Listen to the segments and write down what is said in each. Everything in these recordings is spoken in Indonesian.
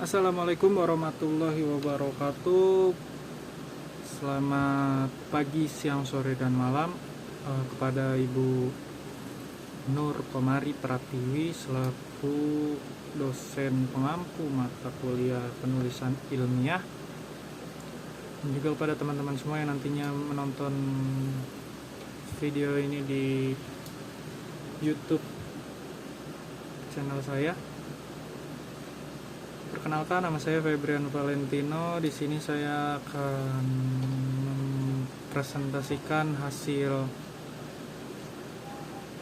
Assalamualaikum warahmatullahi wabarakatuh. Selamat pagi, siang, sore, dan malam kepada Ibu Nur Komari Pratiwi selaku dosen pengampu mata kuliah penulisan ilmiah, dan juga kepada teman-teman semua yang nantinya menonton video ini di YouTube channel saya. Perkenalkan, nama saya Febrian Valentino. Di sini saya akan mempresentasikan hasil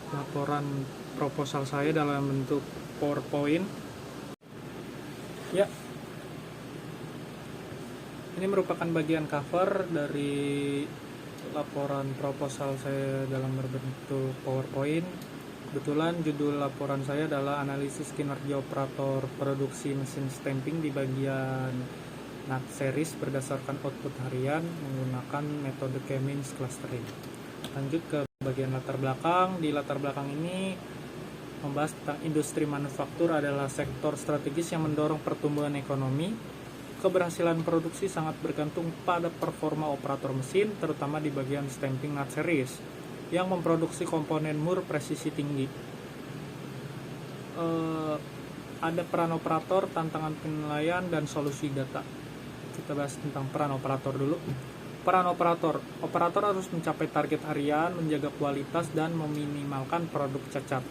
laporan proposal saya dalam bentuk PowerPoint. Ya, ini merupakan bagian cover dari laporan proposal saya dalam berbentuk PowerPoint. Kebetulan judul laporan saya adalah analisis kinerja operator produksi mesin stamping di bagian nut series berdasarkan output harian menggunakan metode K-means clustering. Lanjut ke bagian latar belakang. Di latar belakang ini membahas tentang industri manufaktur adalah sektor strategis yang mendorong pertumbuhan ekonomi. Keberhasilan produksi sangat bergantung pada performa operator mesin, terutama di bagian stamping nut series yang memproduksi komponen mur presisi tinggi. Ada peran operator, tantangan penilaian, dan solusi data. Kita bahas tentang peran operator dulu. Peran operator harus mencapai target harian, menjaga kualitas, dan meminimalkan produk cacat.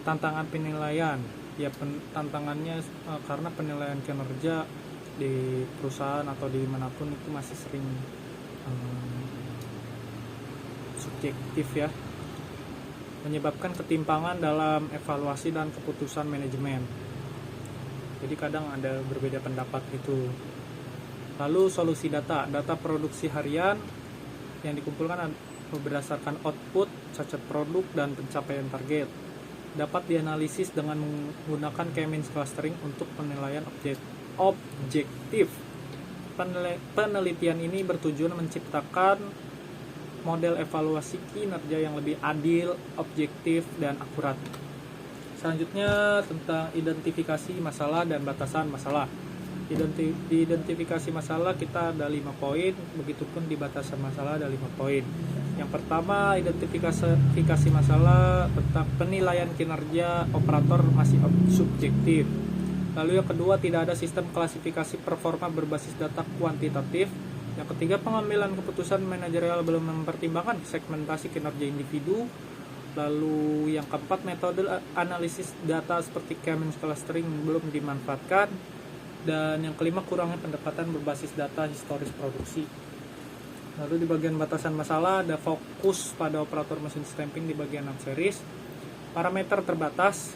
Tantangan penilaian, ya tantangannya karena penilaian kinerja di perusahaan atau dimanapun itu masih sering subjektif ya, menyebabkan ketimpangan dalam evaluasi dan keputusan manajemen. Jadi kadang ada berbeda pendapat itu. Lalu solusi data produksi harian yang dikumpulkan berdasarkan output, cacat produk, dan pencapaian target. Dapat dianalisis dengan menggunakan K-means clustering untuk penilaian objektif. Penelitian ini bertujuan menciptakan model evaluasi kinerja yang lebih adil, objektif, dan akurat. Selanjutnya tentang identifikasi masalah dan batasan masalah. Di identifikasi masalah kita ada 5 poin, begitupun di batasan masalah ada 5 poin. Yang pertama, identifikasi masalah tentang penilaian kinerja operator masih subjektif. Lalu yang kedua, tidak ada sistem klasifikasi performa berbasis data kuantitatif. Yang ketiga, pengambilan keputusan manajerial belum mempertimbangkan segmentasi kinerja individu. Lalu yang keempat, metode analisis data seperti K-means clustering belum dimanfaatkan. Dan yang kelima, kurangnya pendekatan berbasis data historis produksi. Lalu di bagian batasan masalah ada fokus pada operator mesin stamping di bagian nut series. Parameter terbatas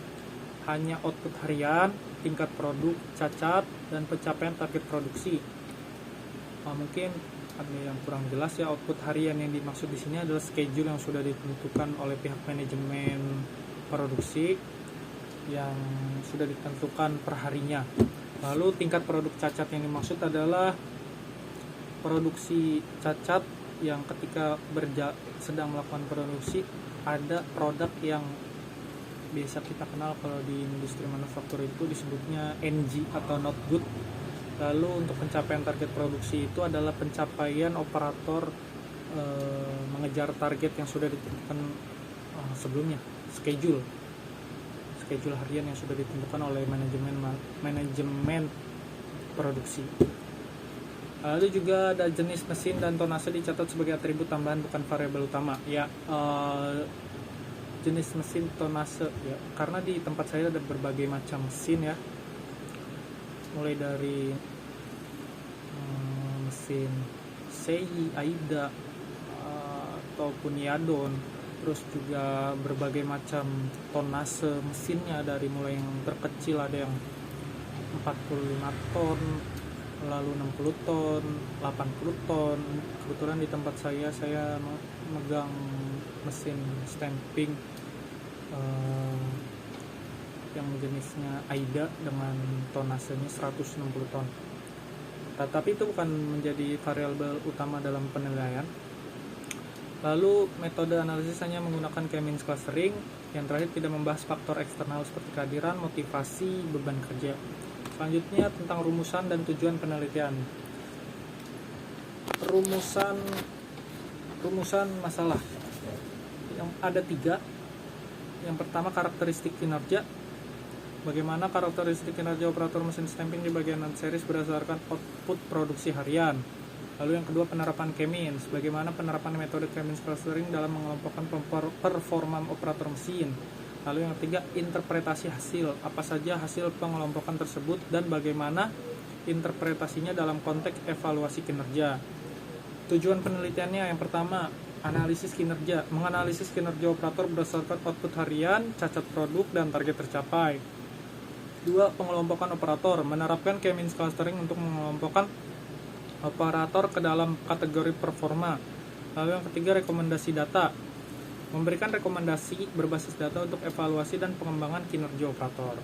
hanya output harian, tingkat produk, cacat, dan pencapaian target produksi. Mungkin ada yang kurang jelas ya. Output harian yang dimaksud di sini adalah schedule yang sudah ditentukan oleh pihak manajemen produksi yang sudah ditentukan per harinya. Lalu tingkat produk cacat yang dimaksud adalah produksi cacat yang ketika sedang melakukan produksi ada produk yang biasa kita kenal kalau di industri manufaktur itu disebutnya NG atau not good. Lalu untuk pencapaian target produksi itu adalah pencapaian operator mengejar target yang sudah ditentukan sebelumnya, schedule harian yang sudah ditentukan oleh manajemen produksi. Lalu juga ada jenis mesin dan tonase dicatat sebagai atribut tambahan bukan variabel utama. Ya, jenis mesin tonase ya, karena di tempat saya ada berbagai macam mesin ya. Mulai dari mesin Sei, Aida, ataupun Yadon, terus juga berbagai macam tonase mesinnya, dari mulai yang terkecil ada yang 45 ton, lalu 60 ton, 80 ton. Kebetulan di tempat saya megang mesin stamping yang jenisnya Aida dengan tonasenya 160 ton. Tapi itu bukan menjadi variabel utama dalam penilaian. Lalu metode analisis hanya menggunakan K-means clustering. Yang terakhir, tidak membahas faktor eksternal seperti kehadiran, motivasi, beban kerja. Selanjutnya tentang rumusan dan tujuan penelitian. Rumusan masalah yang ada 3. Yang pertama, karakteristik kinerja. Bagaimana karakteristik kinerja operator mesin stamping di bagian non-series berdasarkan output produksi harian. Lalu yang kedua, penerapan K-means. Bagaimana penerapan metode K-means clustering dalam mengelompokkan performa operator mesin. Lalu yang ketiga, interpretasi hasil. Apa saja hasil pengelompokan tersebut dan bagaimana interpretasinya dalam konteks evaluasi kinerja. Tujuan penelitiannya, yang pertama, analisis kinerja. Menganalisis kinerja operator berdasarkan output harian, cacat produk, dan target tercapai. 2. Pengelompokan operator. Menerapkan K-means clustering untuk mengelompokkan operator ke dalam kategori performa. Lalu yang ketiga, rekomendasi data. Memberikan rekomendasi berbasis data untuk evaluasi dan pengembangan kinerja operator.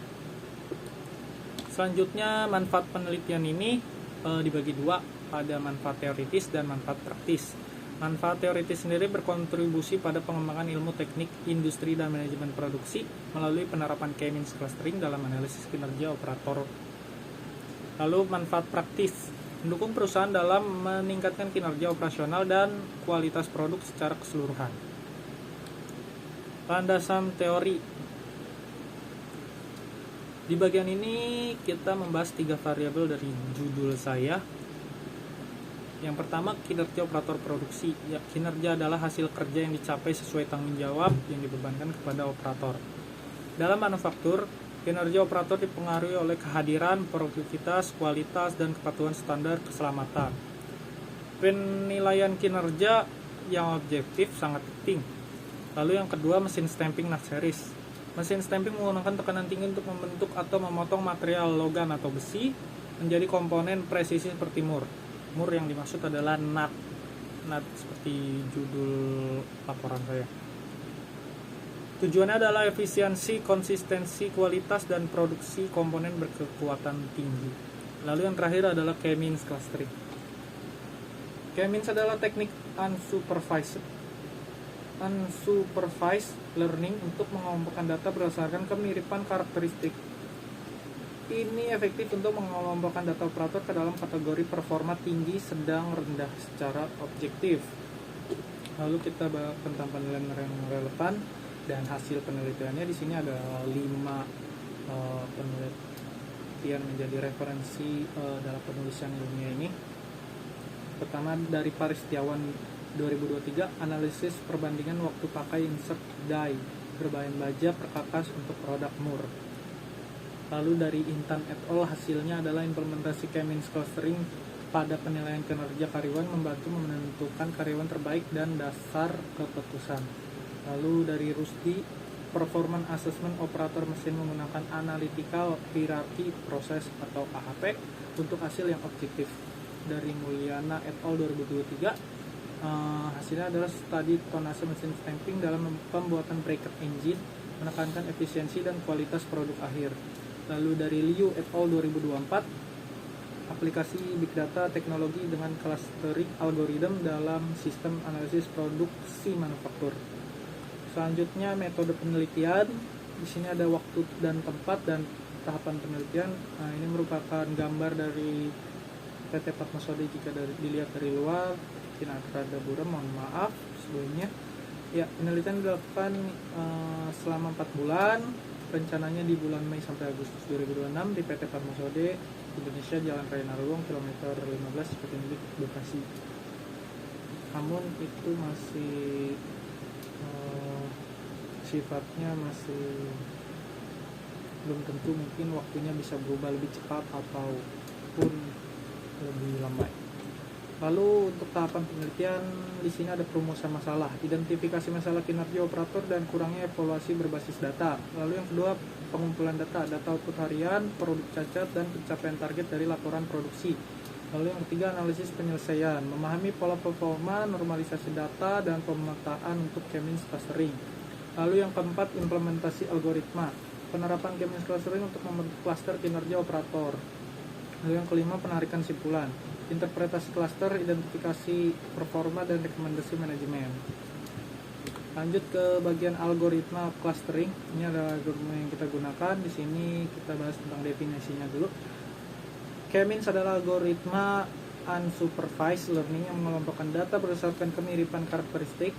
Selanjutnya, manfaat penelitian ini dibagi 2, pada manfaat teoritis dan manfaat praktis. Manfaat teoritis sendiri berkontribusi pada pengembangan ilmu teknik, industri, dan manajemen produksi melalui penerapan K-means clustering dalam analisis kinerja operator. Lalu manfaat praktis, mendukung perusahaan dalam meningkatkan kinerja operasional dan kualitas produk secara keseluruhan. Landasan teori. Di bagian ini kita membahas 3 variabel dari judul saya. Yang pertama, kinerja operator produksi. Ya, kinerja adalah hasil kerja yang dicapai sesuai tanggung jawab yang dibebankan kepada operator. Dalam manufaktur, kinerja operator dipengaruhi oleh kehadiran, produktivitas, kualitas, dan kepatuhan standar keselamatan. Penilaian kinerja yang objektif sangat penting. Lalu yang kedua, mesin stamping non-series. Mesin stamping menggunakan tekanan tinggi untuk membentuk atau memotong material logam atau besi menjadi komponen presisi seperti mur. Mur yang dimaksud adalah nut seperti judul laporan saya. Tujuannya adalah efisiensi, konsistensi, kualitas, dan produksi komponen berkekuatan tinggi. Lalu yang terakhir adalah K-means clustering. K-means adalah teknik unsupervised learning untuk mengelompokkan data berdasarkan kemiripan karakteristik. Ini efektif untuk mengelompokkan data operator ke dalam kategori performa tinggi, sedang, rendah secara objektif. Lalu kita bahas tentang penilaian yang relevan dan hasil penelitiannya. Di sini ada 5 penelitian menjadi referensi dalam penulisan ilmiah ini. Pertama, dari Paris Setiawan 2023, analisis perbandingan waktu pakai insert die berbahan baja perkakas untuk produk mur. Lalu dari Intan et al, hasilnya adalah implementasi K-means clustering pada penilaian kinerja karyawan membantu menentukan karyawan terbaik dan dasar keputusan. Lalu dari Rusdi, performance assessment operator mesin menggunakan analytical hierarchy proses atau AHP untuk hasil yang objektif. Dari Mulyana et al 2023, hasilnya adalah studi tonase mesin stamping dalam pembuatan bracket engine, menekankan efisiensi dan kualitas produk akhir. Lalu dari Liu et al 2024, aplikasi big data teknologi dengan clustering algorithm dalam sistem analisis produksi manufaktur. Selanjutnya, metode penelitian. Di sini ada waktu dan tempat dan tahapan penelitian. Ini merupakan gambar dari PT Padmasode jika dilihat dari luar. Mungkin ada buram, mohon maaf sebelumnya. Ya, penelitian dilakukan selama 4 bulan. Rencananya di bulan Mei sampai Agustus 2026 di PT Padmasode Indonesia, Jalan Raya Narogong, kilometer 15, Petindik, Bekasi. Namun itu masih sifatnya masih belum tentu, mungkin waktunya bisa berubah lebih cepat ataupun lebih lambat. Lalu untuk tahapan penelitian, di sini ada perumusan masalah, identifikasi masalah kinerja operator dan kurangnya evaluasi berbasis data. Lalu yang kedua, pengumpulan data output harian, produk cacat, dan pencapaian target dari laporan produksi. Lalu yang ketiga, analisis penyelesaian, memahami pola performa, normalisasi data, dan pemetaan untuk K-means clustering. Lalu yang keempat, implementasi algoritma, penerapan K-means clustering untuk membentuk klaster kinerja operator. Lalu yang kelima, penarikan simpulan, interpretasi klaster, identifikasi performa, dan rekomendasi manajemen. Lanjut ke bagian algoritma clustering. Ini adalah algoritma yang kita gunakan. Di sini kita bahas tentang definisinya dulu. K-means adalah algoritma unsupervised learning yang mengelompokkan data berdasarkan kemiripan karakteristik.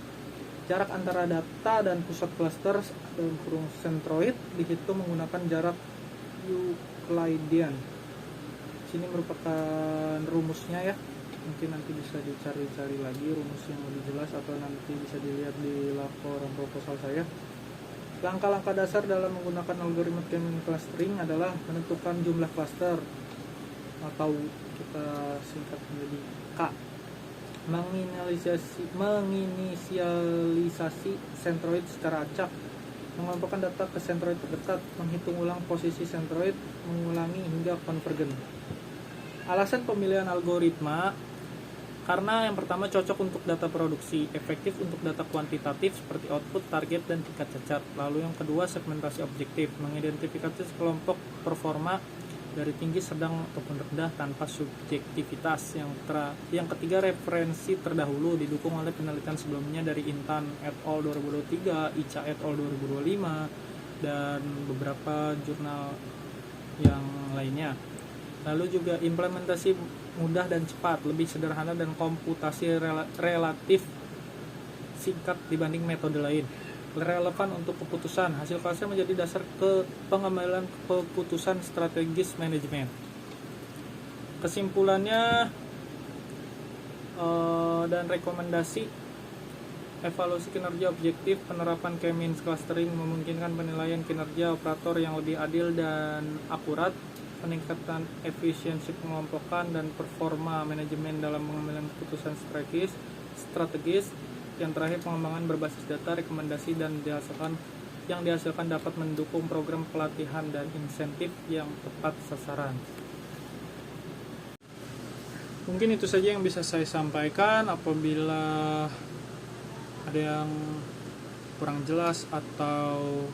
Jarak antara data dan pusat cluster dalam kurung centroid dihitung menggunakan jarak Euclidean. Sini merupakan rumusnya ya. Mungkin nanti bisa dicari-cari lagi rumus yang lebih jelas, atau nanti bisa dilihat di laporan proposal saya. Langkah-langkah dasar dalam menggunakan algoritma K-means clustering adalah menentukan jumlah cluster atau kita singkat menjadi K, menginisialisasi centroid secara acak, mengelompokkan data ke centroid terdekat, menghitung ulang posisi centroid, mengulangi hingga konvergen. Alasan pemilihan algoritma karena yang pertama cocok untuk data produksi, efektif untuk data kuantitatif seperti output, target, dan tingkat cacat. Lalu yang kedua segmentasi objektif, mengidentifikasi kelompok performa dari tinggi, sedang, ataupun rendah tanpa subjektivitas. Yang ketiga referensi terdahulu didukung oleh penelitian sebelumnya dari Intan et al. 2023, Ica et al. 2025, dan beberapa jurnal yang lainnya. Lalu juga implementasi mudah dan cepat, lebih sederhana dan komputasi relatif singkat dibanding metode lain. Relevan untuk keputusan, hasil cluster menjadi dasar ke pengambilan keputusan strategis manajemen. Kesimpulannya dan rekomendasi, evaluasi kinerja objektif, penerapan K-means clustering memungkinkan penilaian kinerja operator yang lebih adil dan akurat, peningkatan efisiensi pengelompokan dan performa manajemen dalam pengambilan keputusan strategis. Yang terakhir, pengembangan berbasis data, rekomendasi yang dihasilkan dapat mendukung program pelatihan dan insentif yang tepat sasaran. Mungkin itu saja yang bisa saya sampaikan. Apabila ada yang kurang jelas atau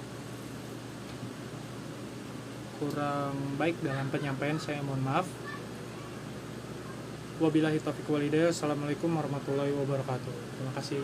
kurang baik dalam penyampaian, saya mohon maaf. Wabillahi taufiq wal hidayah. Assalamualaikum warahmatullahi wabarakatuh. Terima kasih.